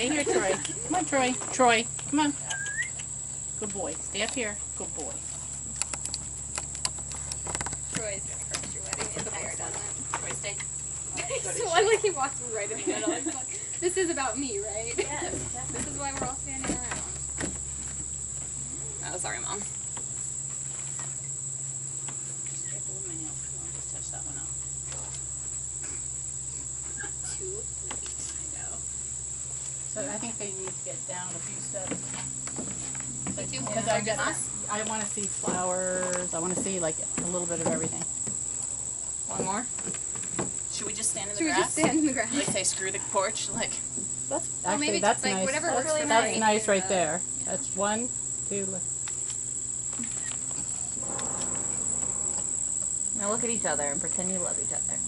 Stay here, Troy. Come on, Troy. Troy, come on. Good boy. Stay up here. Good boy. Troy's gonna crush your wedding if the bear doesn't. Troy, stay. So I like he walks right in the middle. He's like, this is about me, right? Yes. This is why we're all standing around. Oh, sorry, Mom. Just careful with my nails. I'll just touch that one up. Too late. I know. So I think they need to get down a few steps. Because I want to see flowers. I want to see like a little bit of everything. One more? Should we just stand in the Should grass? we just stand in the grass? Like say screw the porch? Like Well, actually maybe that's like nice. whatever That's, works for that's you. nice right there. That's 1, 2. Now look at each other and pretend you love each other.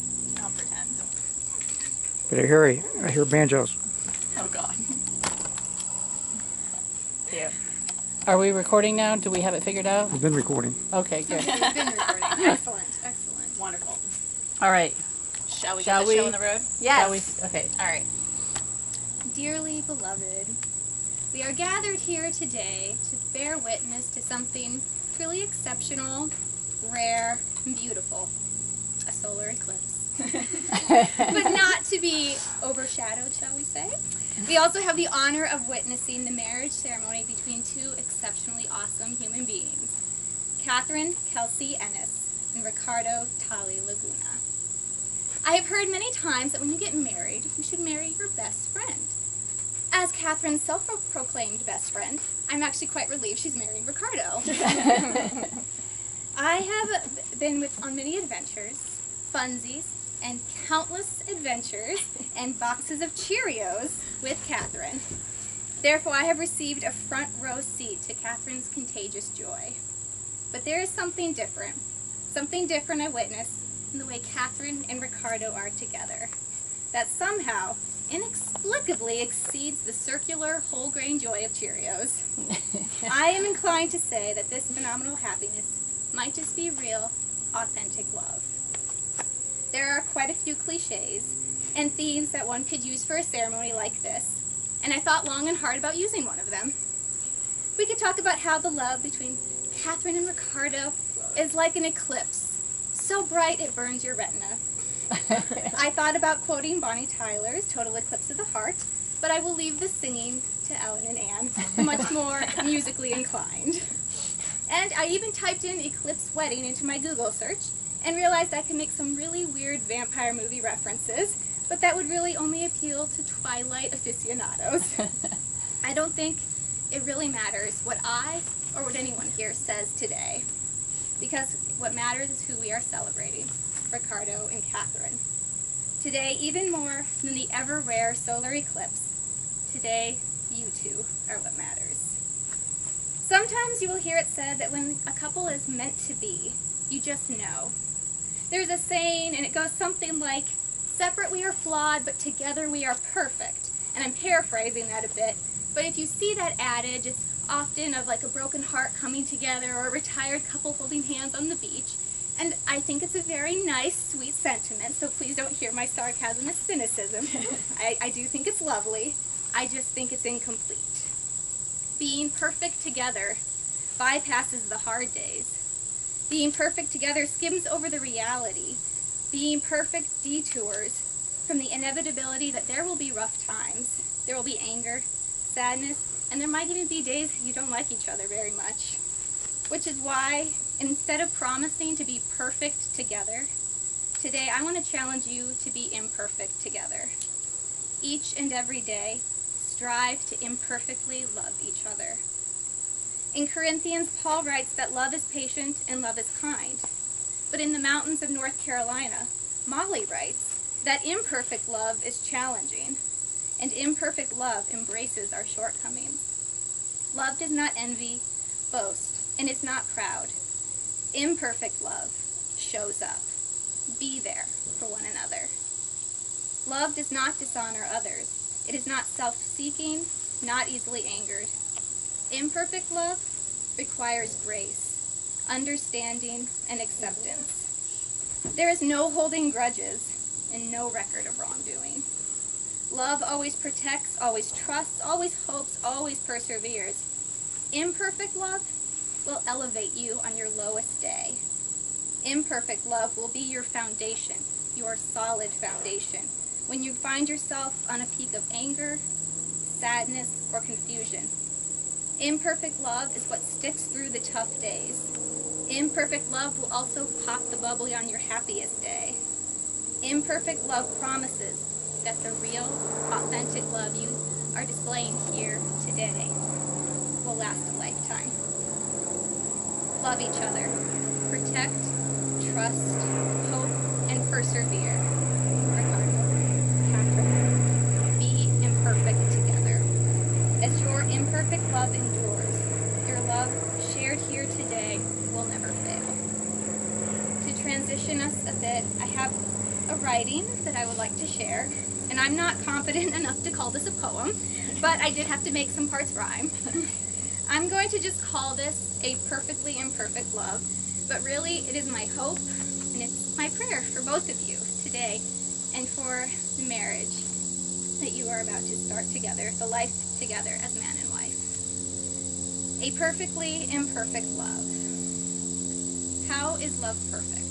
I'll pretend. Better hurry. I hear banjos. Oh God. Yeah. Are we recording now? Do we have it figured out? We've been recording. Okay, good. We've been recording. Excellent. Excellent. Wonderful. All right. Shall we Shall get the show on the road? Yes. Shall we? Okay. All right. Dearly beloved, we are gathered here today to bear witness to something truly exceptional, rare, and beautiful. A solar eclipse. But not to be overshadowed, shall we say. We also have the honor of witnessing the marriage ceremony between two exceptionally awesome human beings, Kathryn Kelsey Ennis and Ricardo Tali Laguna. I have heard many times that when you get married, you should marry your best friend. As Kathryn's self-proclaimed best friend, I'm actually quite relieved she's marrying Ricardo. I have been on many adventures, funsies, and countless adventures and boxes of Cheerios with Kathryn. Therefore, I have received a front row seat to Kathryn's contagious joy. But there is something different I witnessed in the way Kathryn and Ricardo are together, that somehow, inexplicably exceeds the circular whole grain joy of Cheerios. I am inclined to say that this phenomenal happiness might just be real, authentic love. There are quite a few cliches and themes that one could use for a ceremony like this, and I thought long and hard about using one of them. We could talk about how the love between Kathryn and Ricardo is like an eclipse, so bright it burns your retina. I thought about quoting Bonnie Tyler's Total Eclipse of the Heart, but I will leave the singing to Ellen and Anne, much more musically inclined. And I even typed in Eclipse Wedding into my Google search and realized I could make some really weird vampire movie references, but that would really only appeal to Twilight aficionados. I don't think it really matters what I or what anyone here says today, because what matters is who we are celebrating, Ricardo and Kathryn. Today, even more than the ever-rare solar eclipse, today, you two are what matters. Sometimes you will hear it said that when a couple is meant to be, you just know. There's a saying, and it goes something like, separate we are flawed, but together we are perfect. And I'm paraphrasing that a bit, but if you see that adage, it's often of like a broken heart coming together or a retired couple holding hands on the beach. And I think it's a very nice, sweet sentiment, so please don't hear my sarcasm as cynicism. I do think it's lovely. I just think it's incomplete. Being perfect together bypasses the hard days. Being perfect together skims over the reality. Being perfect detours from the inevitability that there will be rough times. There will be anger, sadness, and there might even be days you don't like each other very much. Which is why, instead of promising to be perfect together, today I want to challenge you to be imperfect together. Each and every day, strive to imperfectly love each other. In Corinthians, Paul writes that love is patient and love is kind. But in the mountains of North Carolina, Molly writes that imperfect love is challenging, and imperfect love embraces our shortcomings. Love does not envy, boast, and is not proud. Imperfect love shows up. Be there for one another. Love does not dishonor others. It is not self-seeking, not easily angered. Imperfect love requires grace, understanding, and acceptance. There is no holding grudges and no record of wrongdoing. Love always protects, always trusts, always hopes, always perseveres. Imperfect love will elevate you on your lowest day. Imperfect love will be your foundation, your solid foundation, when you find yourself on a peak of anger, sadness, or confusion. Imperfect love is what sticks through the tough days. Imperfect love will also pop the bubbly on your happiest day. Imperfect love promises that the real, authentic love you are displaying here today will last a lifetime. Love each other. Protect, trust, hope, and persevere. Ricardo, Kathryn, be imperfect together. As your imperfect love endures, your love shared here today will never fail. To transition us a bit, I have a writing that I would like to share, and I'm not confident enough to call this a poem, but I did have to make some parts rhyme. I'm going to just call this a perfectly imperfect love, but really it is my hope and it's my prayer for both of you today and for the marriage that you are about to start together, the life together as man and wife. A perfectly imperfect love. How is love perfect?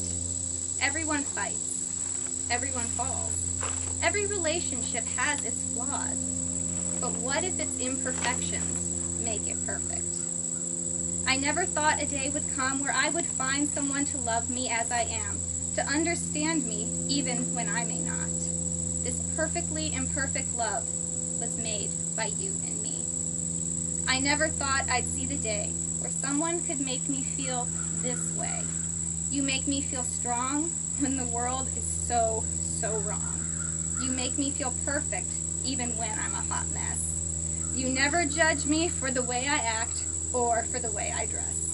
Everyone fights. Everyone falls. Every relationship has its flaws. But what if its imperfections make it perfect? I never thought a day would come where I would find someone to love me as I am, to understand me even when I may not. This perfectly imperfect love was made by you and me. I never thought I'd see the day where someone could make me feel this way. You make me feel strong when the world is so, so wrong. You make me feel perfect even when I'm a hot mess. You never judge me for the way I act or for the way I dress.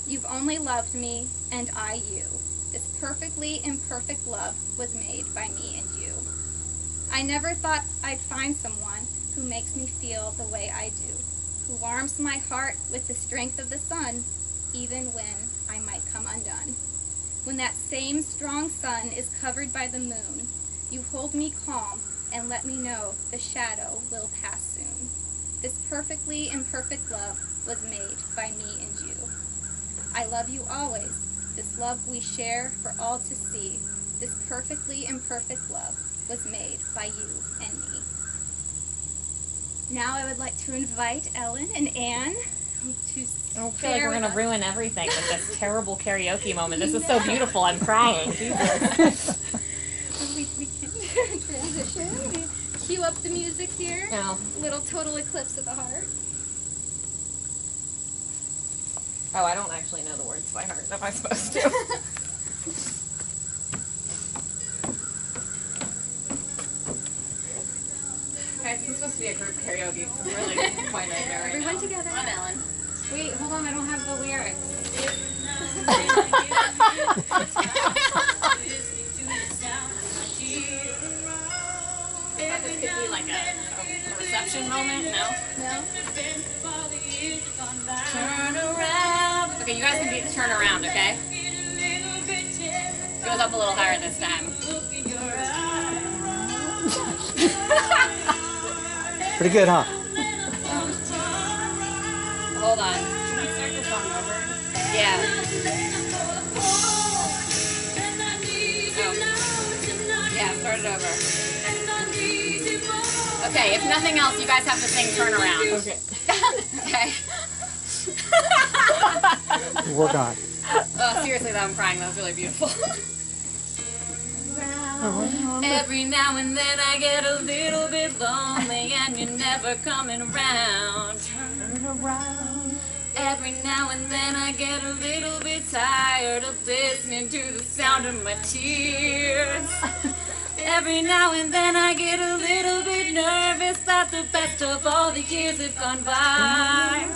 You've only loved me and I you. This perfectly imperfect love was made by me and you. I never thought I'd find someone who makes me feel the way I do, who warms my heart with the strength of the sun, even when I might come undone. When that same strong sun is covered by the moon, you hold me calm and let me know the shadow will pass soon. This perfectly imperfect love was made by me and you. I love you always. This love we share for all to see. This perfectly imperfect love was made by you and me. Now I would like to invite Ellen and Anne to I don't feel like we're going to ruin everything with this terrible karaoke moment. This is so beautiful. I'm crying. Jesus. We can transition. We cue up the music here. No. Little total eclipse of the heart. Oh, I don't actually know the words by heart. Am I supposed to? Guys, this is supposed to be a group karaoke. It's really quite a nightmare right Everyone now. together. I'm Ellen. Wait, hold on, I don't have the lyrics. This could be like a reception moment. No? No? Turn around. Okay, you guys can be turn around, okay? Goes up a little higher this time. Pretty good, huh? Hold on. Should we start the song over? Yeah. Oh. Yeah, start it over. Okay, if nothing else, you guys have to sing Turn Around. Okay. Okay. Work on it. Oh, seriously, though, I'm crying. That was really beautiful. Every now and then I get a little bit lonely and you're never coming around. Turn around. Every now and then I get a little bit tired of listening to the sound of my tears. Every now and then I get a little bit nervous that the best of all the years have gone by.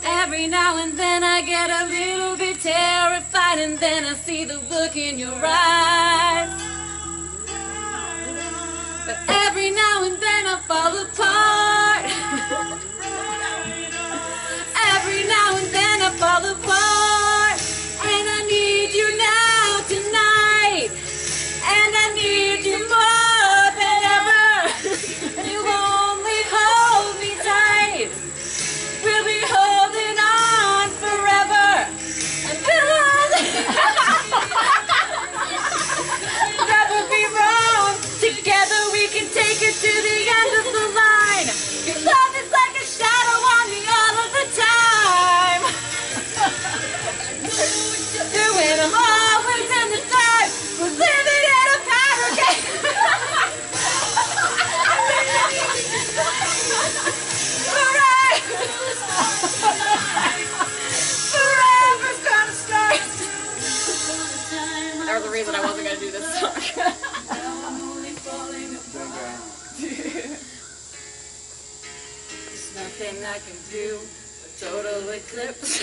Every now and then I get a little bit terrified and then I see the look in your eyes. But every now and then I fall apart. Every now and then I fall apart. And I need you now tonight. And I need you more than ever. reason I wasn't gonna do this song. There's nothing I can do. Total eclipse.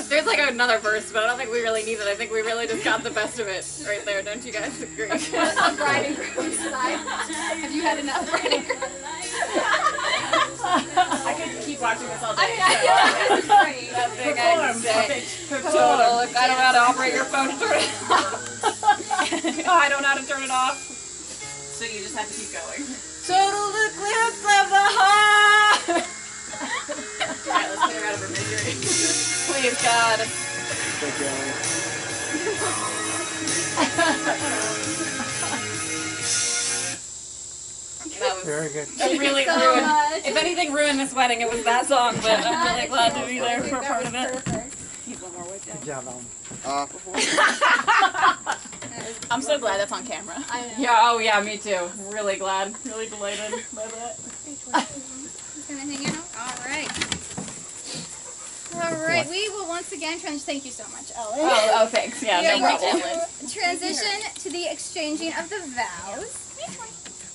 There's like another verse, but I don't think we really need it. I think we really just got the best of it right there. Don't you guys agree? On bride and groom's side. Have you had enough bride and groom? I could keep watching this all day. I feel like this is great. That thing I say. Total. I don't know how to operate your phone to turn it off. Oh, I don't know how to turn it off. So you just have to keep going. Total eclipse of the heart. Alright, let's get her out of her misery. Please, God. That was Very good. that really so ruined. much. If anything ruined this wedding, it was that song. But I'm really glad to be there for a part of it. Perfect. Need one more with you. Good job, Ellen. I'm so glad that's on camera. I know. Yeah, oh yeah, me too. Really glad. Really delighted by that. It's gonna hang out. All right. All right. We will once again thank you so much, Ellen. Oh, thanks. Yeah, We are no going problem. to transition to the exchanging of the vows,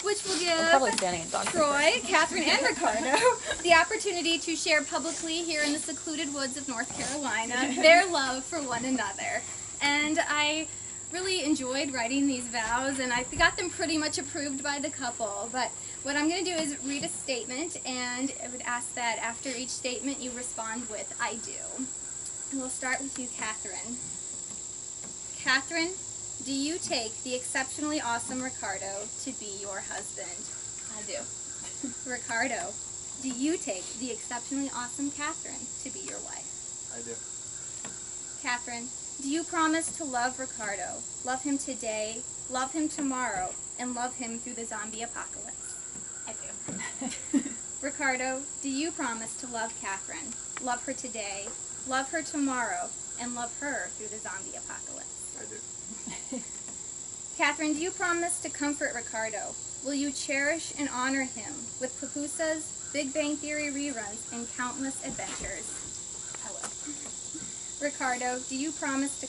which will give standing in dog Troy, Kathryn, and Ricardo the opportunity to share publicly here in the secluded woods of North Carolina their love for one another. And I really enjoyed writing these vows, and I got them pretty much approved by the couple. But what I'm going to do is read a statement, and I would ask that after each statement you respond with "I do." And we'll start with you, Kathryn. Kathryn, do you take the exceptionally awesome Ricardo to be your husband? I do. Ricardo, do you take the exceptionally awesome Kathryn to be your wife? I do. Kathryn, do you promise to love Ricardo, love him today, love him tomorrow, and love him through the zombie apocalypse? I do. Ricardo, do you promise to love Kathryn, love her today, love her tomorrow, and love her through the zombie apocalypse? I do. Kathryn, do you promise to comfort Ricardo? Will you cherish and honor him with pupusas, Big Bang Theory reruns, and countless adventures? I will. Ricardo, do you promise to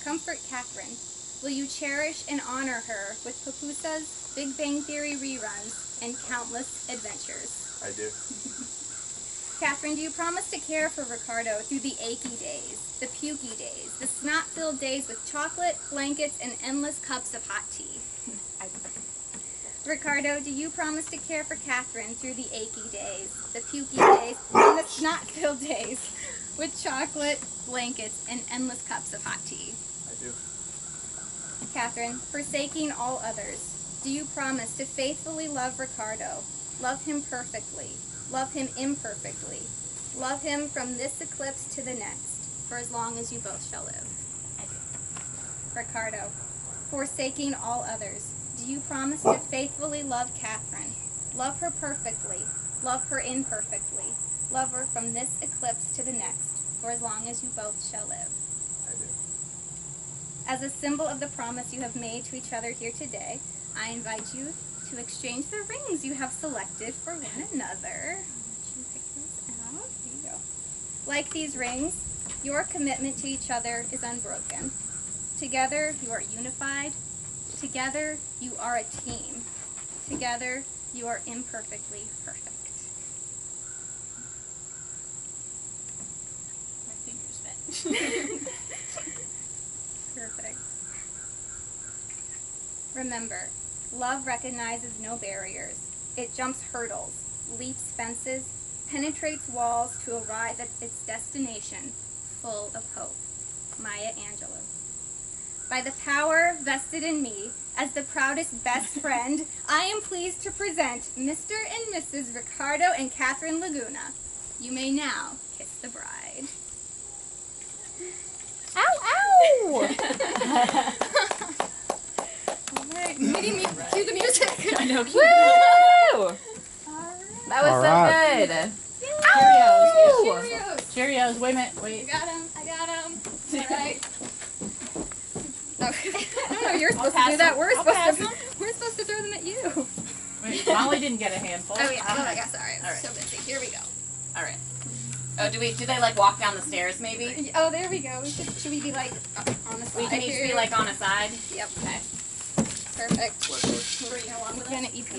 comfort Kathryn? Will you cherish and honor her with pupusas, Big Bang Theory reruns, and countless adventures? I do. Kathryn, do you promise to care for Ricardo through the achy days, the pukey days, the snot-filled days with chocolate, blankets, and endless cups of hot tea? I do. Ricardo, do you promise to care for Kathryn through the achy days, the pukey days, and the snot-filled days with chocolate, blankets, and endless cups of hot tea? I do. Kathryn, forsaking all others, do you promise to faithfully love Ricardo, love him perfectly, love him imperfectly, love him from this eclipse to the next, for as long as you both shall live? I do. Ricardo, forsaking all others, do you promise to faithfully love Kathryn, love her perfectly, love her imperfectly, love her from this eclipse to the next, for as long as you both shall live? I do. As a symbol of the promise you have made to each other here today, I invite you to exchange the rings you have selected for one another. I'll let you pick those out. Here you go. Like these rings, your commitment to each other is unbroken. Together, you are unified. Together, you are a team. Together, you are imperfectly perfect. My fingers fit. Perfect. Remember, love recognizes no barriers. It jumps hurdles, leaps fences, penetrates walls to arrive at its destination, full of hope. Maya Angelou. By the power vested in me as the proudest best friend, I am pleased to present Mr. and Mrs. Ricardo and Kathryn Laguna. You may now kiss the bride. Ow, ow! All right, cue the music. I know. Woo! All right. That was All so right. good. Cheerios. Cheerios. Cheerios. Wait a minute. I Wait. got him. All right. Oh, I don't know. You're supposed to pass do that. them. We're I'll supposed pass to. them. We're supposed to throw them at you. Wait. Molly didn't get a handful. Oh yeah. Oh my gosh. Sorry. I'm All right. so busy. Here we go. All right. Oh, do they like walk down the stairs maybe? Oh, there we go. Should we be like on the side? We can each here? be like on a side. Yep. Okay. Perfect. Bring along with We're gonna eat these.